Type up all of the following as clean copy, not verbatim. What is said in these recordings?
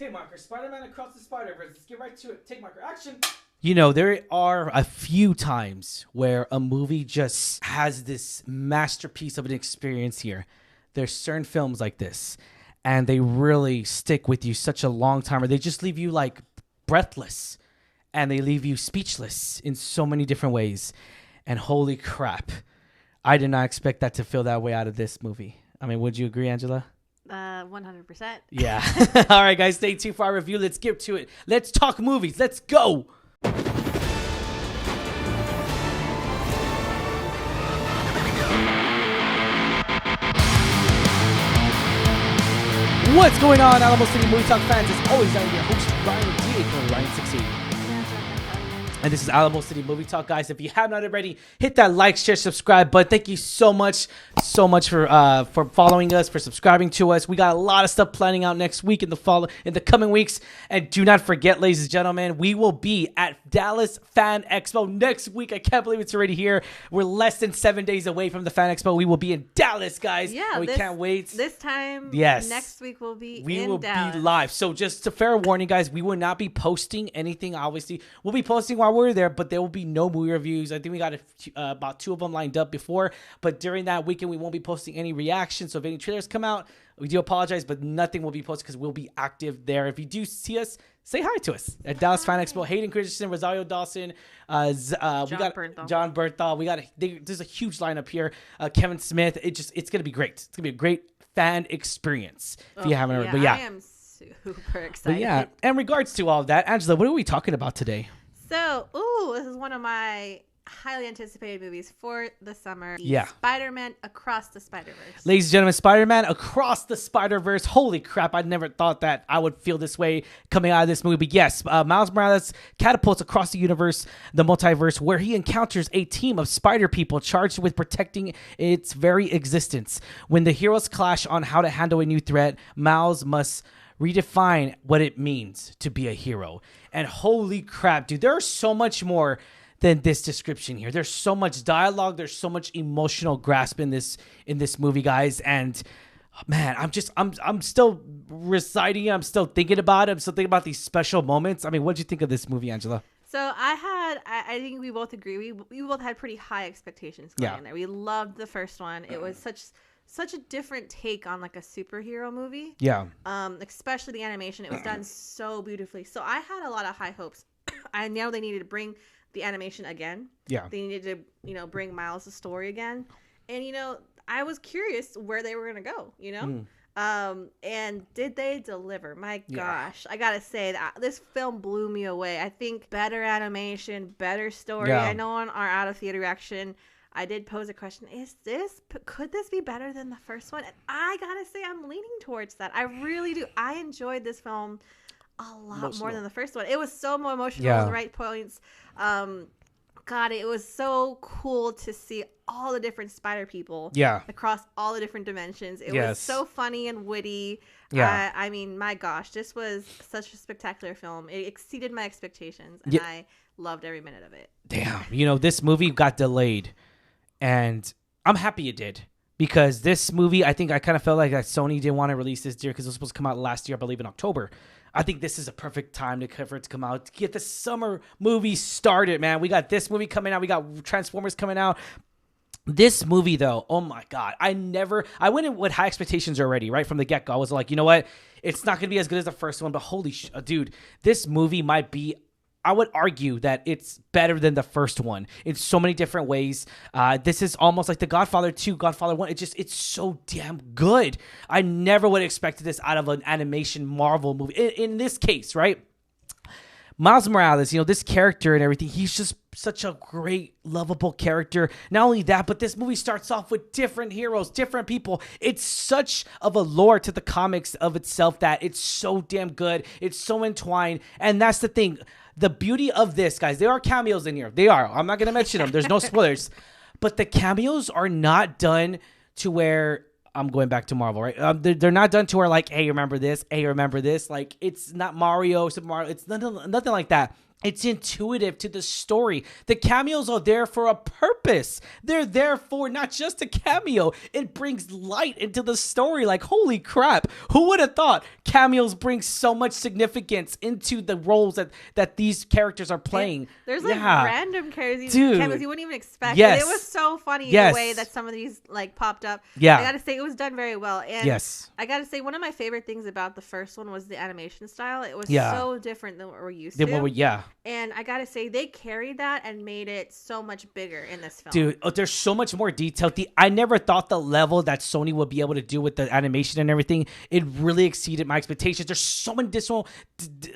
Take marker. Spider-Man Across the Spider-Verse. Let's get right to it. Take marker. Action. You know, there are a few times where a movie just has this masterpiece of an experience here. There's certain films like this, and they really stick with you such a long time, or they just leave you like breathless, and they leave you speechless in so many different ways. And holy crap, I did not expect that to feel that way out of this movie. I mean, would you agree, Angela? 100%. Yeah. All right, guys, stay tuned for our review. Let's get to it. Let's talk movies. Let's go. What's going on, Alamo City Movie Talk fans? As always, I'm your host, Ryan D. for Ryan16. And this is Alamo City Movie Talk, guys. If you have not already, hit that like, share, subscribe button. Thank you so much for following us, for subscribing to us. We got a lot of stuff planning out next week in the coming weeks. And do not forget, ladies and gentlemen, we will be at Dallas Fan Expo next week. I can't believe it's already here. We're less than 7 days away from the Fan Expo. We will be in Dallas, guys. Yeah, and we can't wait. This time, yes, next week we'll be we in will Dallas. be live. So just a fair warning, guys, we will not be posting anything. Obviously, we'll be posting while we're there, but there will be no movie reviews. I think we got about 2 of them lined up before, but during that weekend, we won't be posting any reactions. So if any trailers come out, we do apologize, but nothing will be posted because we'll be active there. If you do see us, say hi to us at Dallas Fan Expo. Hayden Christensen, Rosario Dawson, we got Bernthal. John Bernthal. There's a huge lineup here. Kevin Smith. It's gonna be great. It's gonna be a great fan experience. If you haven't already, but yeah, I am super excited. but yeah. In regards to all of that, Angela, what are we talking about today? So, this is one of my highly anticipated movies for the summer. Yeah. Spider-Man Across the Spider-Verse. Ladies and gentlemen, Spider-Man Across the Spider-Verse. Holy crap, I never thought that I would feel this way coming out of this movie. But yes, Miles Morales catapults across the universe, the multiverse, where he encounters a team of spider people charged with protecting its very existence. When the heroes clash on how to handle a new threat, Miles must redefine what it means to be a hero. And holy crap, dude, there's so much more than this description here. There's so much dialogue. There's so much emotional grasp in this movie, guys. And man, I'm still reciting it. I'm still thinking about it. I'm still thinking about these special moments. I mean, what did you think of this movie, Angela? So I think we both agree. We both had pretty high expectations going in there. We loved the first one. It was such a different take on like a superhero movie. Yeah. Especially the animation. It was done so beautifully. So I had a lot of high hopes. I know they needed to bring the animation again. Yeah. They needed to, bring Miles' story again. And, I was curious where they were going to go, and did they deliver? My gosh. I got to say that this film blew me away. I think better animation, better story. Yeah. I know on our out of theater reaction, I did pose a question. Could this be better than the first one? And I got to say, I'm leaning towards that. I really do. I enjoyed this film a lot more than the first one. It was so more emotional at the right points. God, it was so cool to see all the different spider people across all the different dimensions. It was so funny and witty. Yeah. I mean, my gosh, this was such a spectacular film. It exceeded my expectations, and I loved every minute of it. Damn. This movie got delayed, and I'm happy it did. Because this movie, I think I kind of felt like that Sony didn't want to release this year because it was supposed to come out last year, I believe in October. I think this is a perfect time for it to come out, to get the summer movie started, man. We got this movie coming out. We got Transformers coming out. This movie, though, oh my God. I went in with high expectations already, right? From the get-go. I was like, you know what? It's not going to be as good as the first one, but holy dude, this movie might be, I would argue that it's better than the first one in so many different ways. This is almost like The Godfather 2, Godfather 1. It's so damn good. I never would have expected this out of an animation Marvel movie. In this case, right? Miles Morales, this character and everything, he's just such a great, lovable character. Not only that, but this movie starts off with different heroes, different people. It's such of a lore to the comics of itself that it's so damn good. It's so entwined. And that's the thing. The beauty of this, guys, there are cameos in here. They are. I'm not going to mention them. There's no spoilers. But the cameos are not done to where, I'm going back to Marvel, right? They're not done to where like, hey, remember this? Hey, remember this? Like, it's not Mario, Super Mario. It's nothing like that. It's intuitive to the story. The cameos are there for a purpose. They're there for not just a cameo. It brings light into the story. Like, holy crap. Who would have thought cameos bring so much significance into the roles that these characters are playing? There's like random cameos you wouldn't even expect. Yes. And it was so funny the way that some of these like popped up. Yeah. I gotta say it was done very well. And yes. I gotta say one of my favorite things about the first one was the animation style. It was so different than what we're used to. And I gotta say, they carried that and made it so much bigger in this film. Dude, there's so much more detail. I never thought the level that Sony would be able to do with the animation and everything, it really exceeded my expectations. There's so many additional,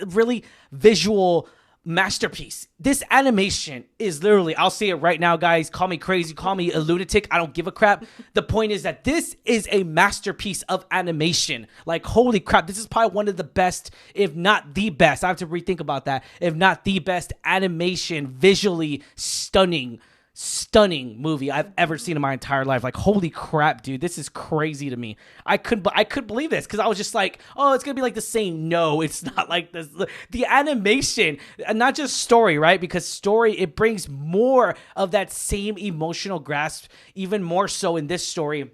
really visual masterpiece. This animation is literally, I'll say it right now, guys, call me crazy, call me a lunatic, I don't give a crap. The point is that this is a masterpiece of animation. Like, holy crap, this is probably one of the best, if not the best, I have to rethink about that, if not the best animation, visually stunning movie I've ever seen in my entire life. Like, holy crap, dude, this is crazy to me. I couldn't believe this, because I was just like, oh, it's gonna be like the same. No, it's not like this. The animation, not just story, right? Because story, it brings more of that same emotional grasp, even more so in this story.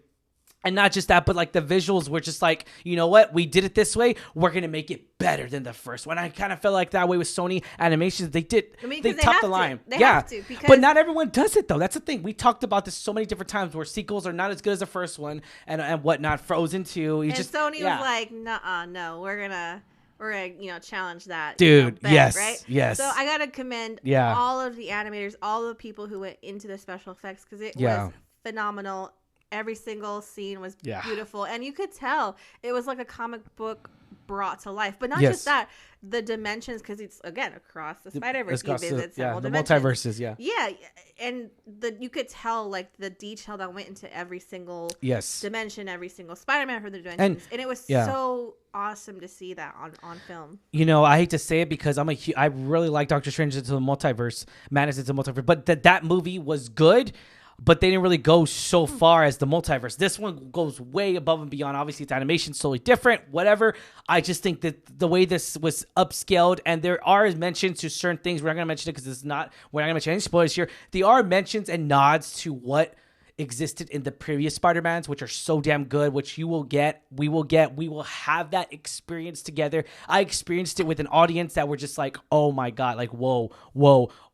And not just that, but like the visuals were just like, you know what? We did it this way. We're going to make it better than the first one. I kind of felt like that way with Sony Animations. They topped the line. They have to, because... But not everyone does it, though. That's the thing. We talked about this so many different times where sequels are not as good as the first one and whatnot. Frozen 2. Sony was like, nuh-uh, no, we're gonna challenge that. Dude, bet, yes, right? yes. So I got to commend all of the animators, all the people who went into the special effects, because it was phenomenal. Every single scene was beautiful. And you could tell it was like a comic book brought to life. But not just that, the dimensions, because it's, again, across the Spider-Verse, you visit several dimensions. The multiverses, Yeah, and you could tell, like, the detail that went into every single dimension, every single Spider-Man for the dimensions. And it was so awesome to see that on film. You know, I hate to say it, because I really like Doctor Strange Into the Multiverse, Madness Into the Multiverse, but that movie was good. But they didn't really go so far as the multiverse. This one goes way above and beyond. Obviously, it's animation, totally different, whatever. I just think that the way this was upscaled, and there are mentions to certain things. We're not going to mention it because we're not going to mention any spoilers here. There are mentions and nods to what existed in the previous Spider-Mans, which are so damn good, which we will have that experience together. I experienced it with an audience that were just like, oh my God, like, whoa,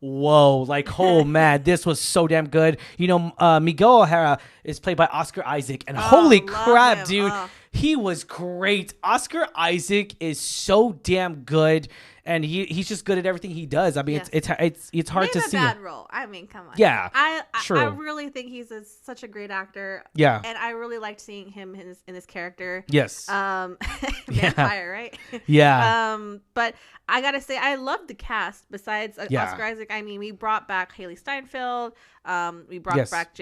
like, oh man, this was so damn good. You know, Miguel O'Hara is played by Oscar Isaac, and holy crap, dude, he was great. Oscar Isaac is so damn good. And he's just good at everything he does. I mean, it's hard to see. Name a bad role. I mean, come on. Yeah, I really think he's such a great actor. Yeah, and I really liked seeing him in this character. Yes. Vampire, right? Yeah. But I gotta say, I love the cast. Besides Oscar Isaac, I mean, we brought back Haley Steinfeld. We brought back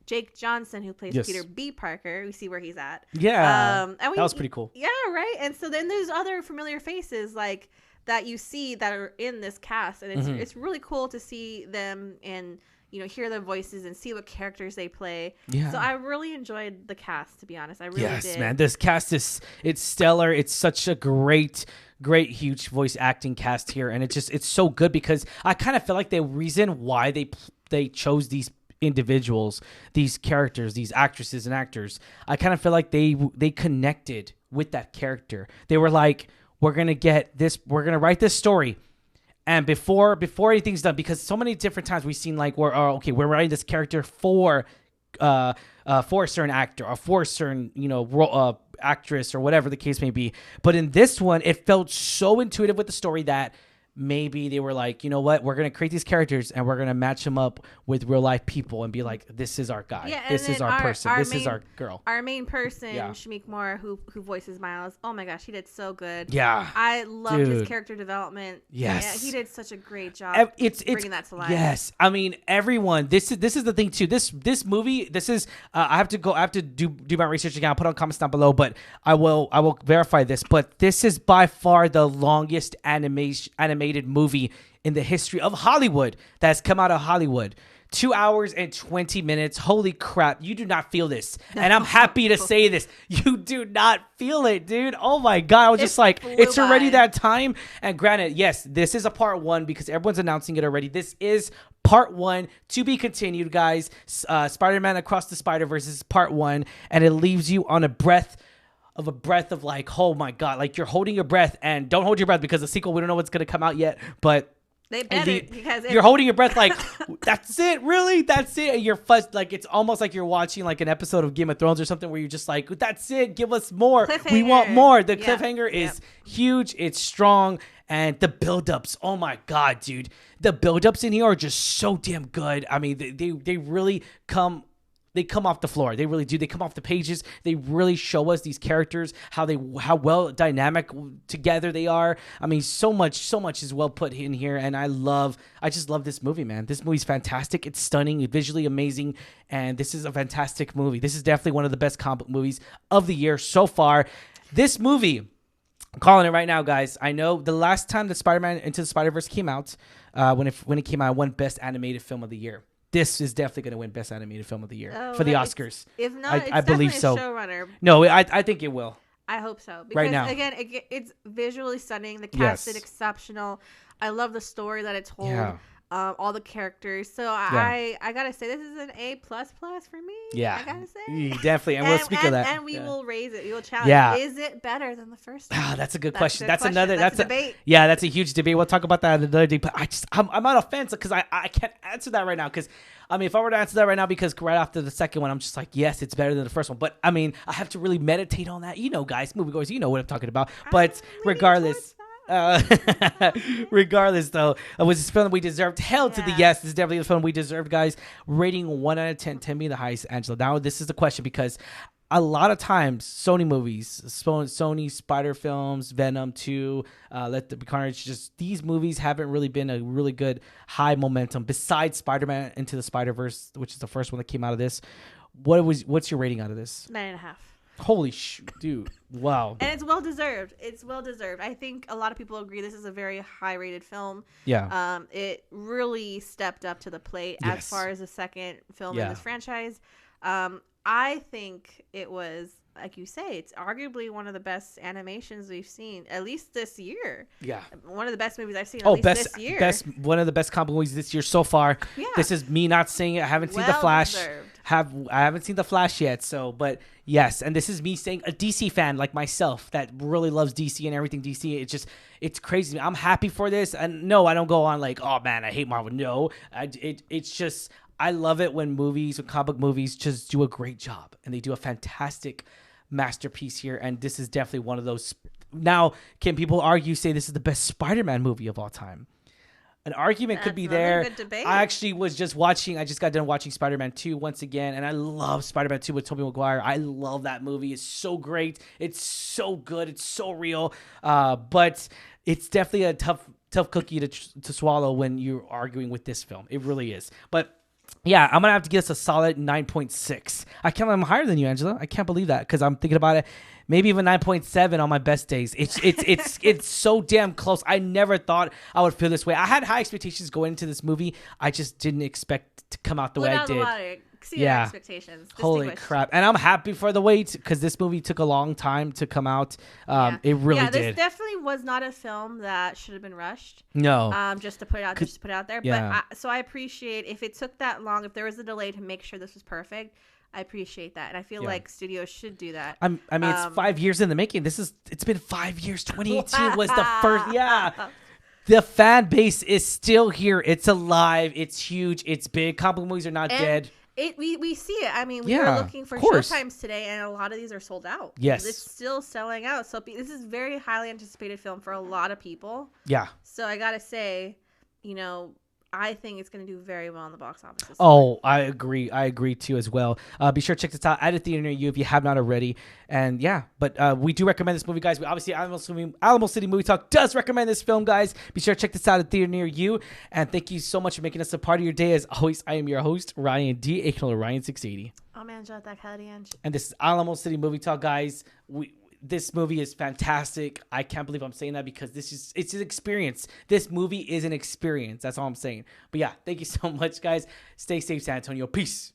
Jake Johnson, who plays Peter B. Parker. We see where he's at. Yeah. That was pretty cool. Yeah, right. And so then there's other familiar faces like that you see that are in this cast, and it's really cool to see them and hear their voices and see what characters they play. Yeah. So I really enjoyed the cast, to be honest. I really did. Yes, man. This cast it's stellar. It's such a great, huge voice acting cast here, and it's so good, because I kind of feel like the reason why they chose these individuals, these characters, these actresses and actors, I kind of feel like they connected with that character. They were like, we're gonna write this story, and before anything's done, because so many different times we've seen like we're writing this character for a certain actor or for a certain actress or whatever the case may be, but in this one it felt so intuitive with the story that maybe they were like, you know what, we're going to create these characters and we're going to match them up with real life people and be like, this is our guy. Yeah, this is our person. This is our girl. Our main person, Shamik Moore, who voices Miles. Oh my gosh, he did so good. Yeah. I loved his character development. Yes. Yeah, he did such a great job bringing that to life. Yes. I mean, everyone, this is the thing too. This movie, this is, I have to do my research again. I'll put on comments down below, but I will verify this, but this is by far the longest animated movie in the history of Hollywood that has come out of Hollywood. 2 hours and 20 minutes. Holy crap. You do not feel this. And I'm happy to say this. You do not feel it, dude. Oh my God. I was just like, it's already that time. And granted, yes, this is a part 1 because everyone's announcing it already. This is part 1 to be continued, guys. Spider-Man Across the Spider-Verse is part 1. And it leaves you on a breath of like, oh my God. Like you're holding your breath, and don't hold your breath because the sequel, we don't know what's going to come out yet. But they better, because you're holding your breath like, that's it, really? That's it? And you're fuzzed, like it's almost like you're watching like an episode of Game of Thrones or something where you're just like, that's it, give us more. We want more. The cliffhanger is huge, it's strong, and the buildups, oh my God, dude. The buildups in here are just so damn good. I mean, they really come off the floor. They really do. They come off the pages. They really show us these characters, how well dynamic together they are. I mean, so much is well put in here, and I just love this movie, man. This movie's fantastic. It's stunning, visually amazing, and this is a fantastic movie. This is definitely one of the best comic book movies of the year so far. This movie, I'm calling it right now, guys. I know the last time the Spider-Man Into the Spider-Verse came out, when it came out, it won Best Animated Film of the Year. This is definitely going to win Best Animated Film of the Year for the Oscars. If not, I believe so. Showrunner. No, I think it will. I hope so. Because, right now, again, it's visually stunning. The cast is exceptional. I love the story that it told. Yeah. All the characters. So I gotta say, this is an A++ for me. Yeah, I gotta say, definitely. And we'll speak of that. And we will raise it. We will challenge. Yeah. Is it better than the first one? Ah, that's a good question. That's another. That's a debate. Yeah, that's a huge debate. We'll talk about that another day. But I'm on a fence because I can't answer that right now. Because I mean, if I were to answer that right now, because right after the second one, I'm just like, yes, it's better than the first one. But I mean, I have to really meditate on that. You know, guys, moviegoers, you know what I'm talking about. But regardless. Regardless, though, was this film we deserved? Hell to the yes. This is definitely the film we deserved, guys. Rating 1 out of 10. 10 being the highest, Angela. Now, this is the question, because a lot of times, Sony movies, Sony Spider films, Venom 2, Let There Be Carnage, just these movies haven't really been a really good high momentum. Besides Spider-Man Into the Spider-Verse, which is the first one that came out of this. What's your rating out of this? 9.5. Holy dude. Wow. And it's well deserved. I think a lot of people agree this is a very high rated film. Yeah. It really stepped up to the plate as far as the second film in this franchise. I think it was, like you say, it's arguably one of the best animations we've seen, at least this year. Yeah. One of the best movies I've seen this year. One of the best comic movies this year so far. Yeah. This is me not saying it. I haven't seen The Flash. I haven't seen The Flash yet, but yes, and this is me saying a DC fan like myself that really loves DC and everything DC. It's crazy. I'm happy for this, and no, I don't go on like, oh man, I hate Marvel. No, it's just I love it when comic movies just do a great job, and they do a fantastic masterpiece here, and this is definitely one of those. Now, can people say this is the best Spider-Man movie of all time? An argument could be there. I actually was just watching. I just got done watching Spider-Man 2 once again, and I love Spider-Man 2 with Tobey Maguire. I love that movie. It's so great. It's so good. It's so real. But it's definitely a tough cookie to swallow when you're arguing with this film. It really is. But yeah, I'm gonna have to give us a solid 9.6. I'm higher than you, Angela. I can't believe that, because I'm thinking about it. Maybe even 9.7 on my best days. It's so damn close. I never thought I would feel this way. I had high expectations going into this movie. I just didn't expect to come out the way I did. Expectations. Holy crap. And I'm happy for the wait, because this movie took a long time to come out. It really did. This definitely was not a film that should have been rushed. No. Just to put it out there. Yeah. But I appreciate if it took that long, if there was a delay to make sure this was perfect. I appreciate that, and I feel like studios should do that. I mean, it's 5 years in the making. It's been 5 years. 2018 was the first. Yeah, the fan base is still here. It's alive. It's huge. It's big. Comic movies are not dead. We see it. I mean, we were looking for showtimes today, and a lot of these are sold out. Yes, it's still selling out. So this is very highly anticipated film for a lot of people. Yeah. So I gotta say, I think it's going to do very well in the box office. I agree. I agree too as well. Be sure to check this out at a theater near you if you have not already. And yeah, but we do recommend this movie, guys. We obviously Alamo City Movie Talk does recommend this film, guys. Be sure to check this out at a theater near you. And thank you so much for making us a part of your day. As always, I am your host, Ryan D. aka Ryan 680. I'm Angela. And this is Alamo City Movie Talk, guys. this movie is fantastic. I can't believe I'm saying that because it's an experience. This movie is an experience. That's all I'm saying. But yeah, thank you so much, guys. Stay safe, San Antonio. Peace.